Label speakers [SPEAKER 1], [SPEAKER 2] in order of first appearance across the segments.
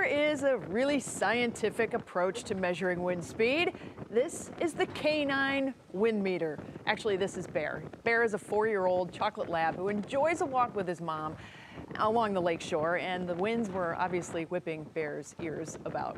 [SPEAKER 1] is a really scientific approach to measuring wind speed. This is the K9 wind meter. Actually, this is Bear. Bear is a 4-year-old chocolate lab who enjoys a walk with his mom along the lake shore, and the winds were obviously whipping Bear's ears about.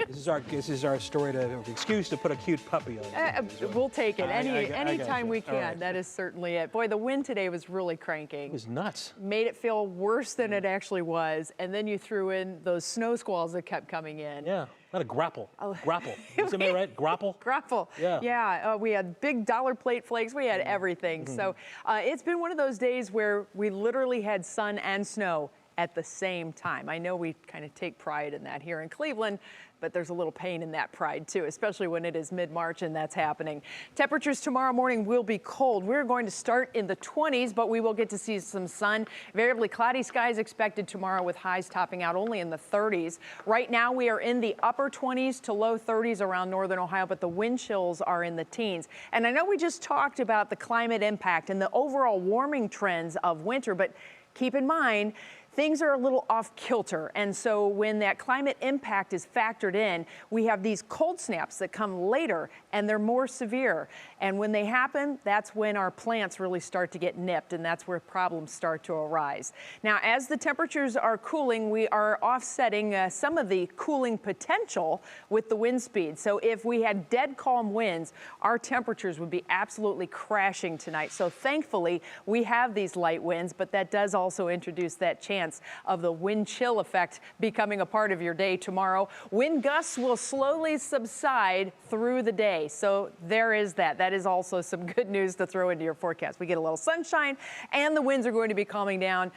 [SPEAKER 2] This is our story to excuse to put a cute puppy on.
[SPEAKER 1] We'll take it anytime we can.
[SPEAKER 2] Right.
[SPEAKER 1] That is certainly it. Boy, the wind today was really cranking.
[SPEAKER 2] It was nuts.
[SPEAKER 1] Made it feel worse than it actually was, and then you threw in those snow squalls that kept coming in.
[SPEAKER 2] Yeah, not a grapple. Grapple. Is that right? Grapple?
[SPEAKER 1] Grapple.
[SPEAKER 2] Yeah.
[SPEAKER 1] Yeah, we had big dollar plate flakes. We had everything. So it's been one of those days where we literally had sun and snow at the same time. I know we kind of take pride in that here in Cleveland, but there's a little pain in that pride too, especially when it is mid-March and that's happening. Temperatures tomorrow morning will be cold. We're going to start in the 20s, but we will get to see some sun. Variably cloudy skies expected tomorrow with highs topping out only in the 30s. Right now we are in the upper 20s to low 30s around northern Ohio, but the wind chills are in the teens. And I know we just talked about the climate impact and the overall warming trends of winter, but keep in mind, things are a little off kilter, and so when that climate impact is factored in, we have these cold snaps that come later, and they're more severe. And when they happen, that's when our plants really start to get nipped, and that's where problems start to arise. Now, as the temperatures are cooling, we are offsetting some of the cooling potential with the wind speed. So if we had dead calm winds, our temperatures would be absolutely crashing tonight. So thankfully, we have these light winds, but that does also introduce that chance of the wind chill effect becoming a part of your day tomorrow. Wind gusts will slowly subside through the day. So there is that. That is also some good news to throw into your forecast. We get a little sunshine and the winds are going to be calming down.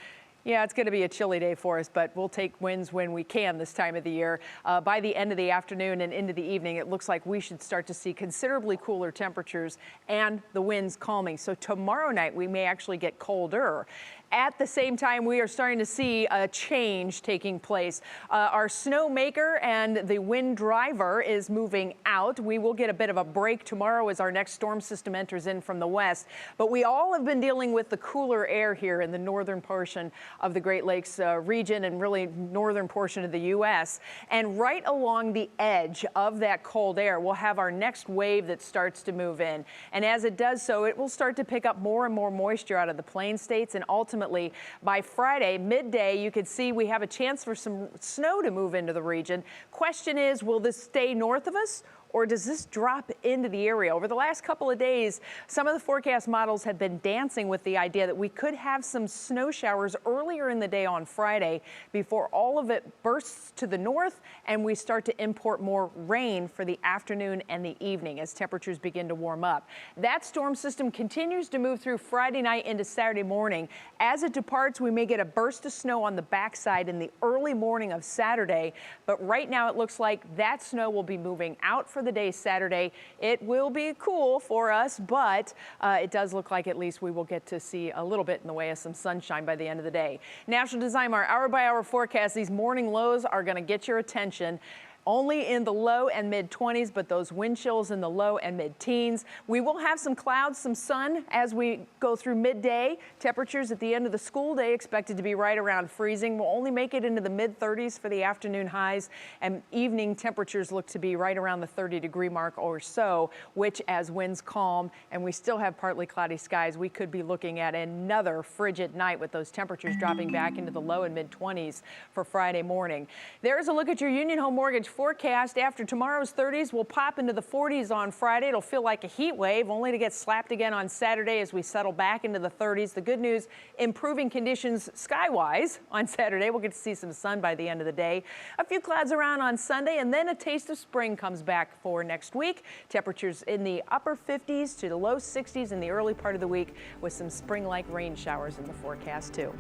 [SPEAKER 1] Yeah, it's going to be a chilly day for us, but we'll take winds when we can this time of the year. By the end of the afternoon and into the evening, it looks like we should start to see considerably cooler temperatures and the winds calming. So tomorrow night, we may actually get colder. At the same time, we are starting to see a change taking place. Our snow maker and the wind driver is moving out. We will get a bit of a break tomorrow as our next storm system enters in from the west. But we all have been dealing with the cooler air here in the northern portion of the Great Lakes region and really northern portion of the U.S. And right along the edge of that cold air, we'll have our next wave that starts to move in. And as it does so, it will start to pick up more and more moisture out of the plain states, and ultimately by Friday, midday, you could see we have a chance for some snow to move into the region. Question is, will this stay north of us, or does this drop into the area? Over the last couple of days, some of the forecast models have been dancing with the idea that we could have some snow showers earlier in the day on Friday before all of it bursts to the north and we start to import more rain for the afternoon and the evening as temperatures begin to warm up. That storm system continues to move through Friday night into Saturday morning. As it departs, we may get a burst of snow on the backside in the early morning of Saturday, but right now it looks like that snow will be moving out for the day Saturday. It will be cool for us, but it does look like at least we will get to see a little bit in the way of some sunshine by the end of the day. National Design Our hour-by-hour forecast, these morning lows are going to get your attention. Only in the low and mid-20s, but those wind chills in the low and mid-teens. We will have some clouds, some sun as we go through midday. Temperatures at the end of the school day expected to be right around freezing. We'll only make it into the mid-30s for the afternoon highs, and evening temperatures look to be right around the 30-degree mark or so, which as winds calm and we still have partly cloudy skies, we could be looking at another frigid night with those temperatures dropping back into the low and mid-20s for Friday morning. There's a look at your Union Home Mortgage forecast. After tomorrow's 30s, we'll pop into the 40s on Friday. It'll feel like a heat wave, only to get slapped again on Saturday as we settle back into the 30s. The good news, improving conditions skywise on Saturday. We'll get to see some sun by the end of the day. A few clouds around on Sunday, and then a taste of spring comes back for next week. Temperatures in the upper 50s to the low 60s in the early part of the week with some spring-like rain showers in the forecast too.